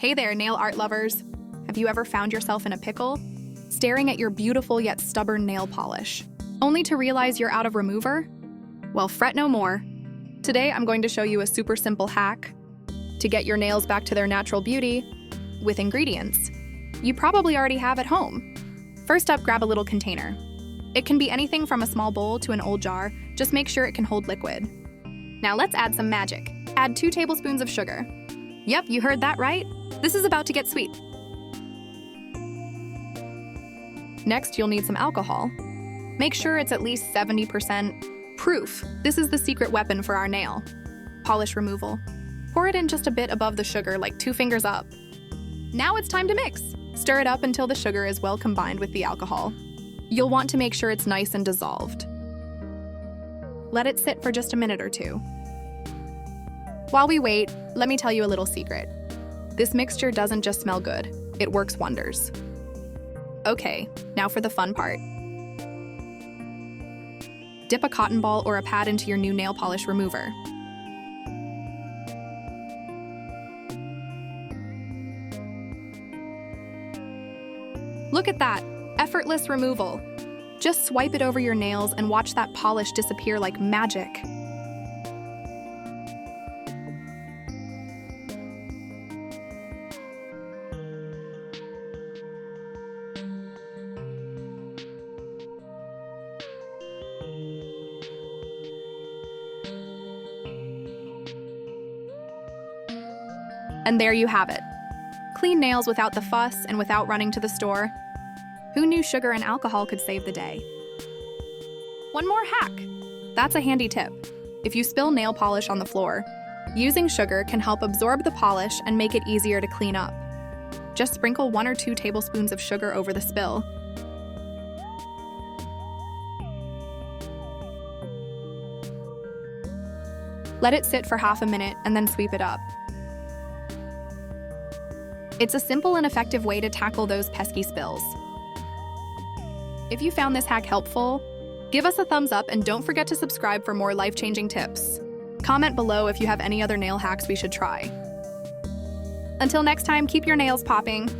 Hey there, nail art lovers. Have you ever found yourself in a pickle? Staring at your beautiful yet stubborn nail polish, only to realize you're out of remover? Well, fret no more. Today, I'm going to show you a super simple hack to get your nails back to their natural beauty with ingredients you probably already have at home. First up, grab a little container. It can be anything from a small bowl to an old jar, just make sure it can hold liquid. Now let's add some magic. Add 2 tablespoons of sugar. Yep, you heard that right. This is about to get sweet. Next, you'll need some alcohol. Make sure it's at least 70% proof. This is the secret weapon for our nail polish removal. Pour it in just a bit above the sugar, like 2 fingers up. Now it's time to mix. Stir it up until the sugar is well combined with the alcohol. You'll want to make sure it's nice and dissolved. Let it sit for just a minute or 2. While we wait, let me tell you a little secret. This mixture doesn't just smell good, it works wonders. Okay, now for the fun part. Dip a cotton ball or a pad into your new nail polish remover. Look at that, effortless removal. Just swipe it over your nails and watch that polish disappear like magic. And there you have it. Clean nails without the fuss and without running to the store. Who knew sugar and alcohol could save the day? One more hack. That's a handy tip. If you spill nail polish on the floor, using sugar can help absorb the polish and make it easier to clean up. Just sprinkle 1 or 2 tablespoons of sugar over the spill. Let it sit for half a minute and then sweep it up. It's a simple and effective way to tackle those pesky spills. If you found this hack helpful, give us a thumbs up and don't forget to subscribe for more life-changing tips. Comment below if you have any other nail hacks we should try. Until next time, keep your nails popping.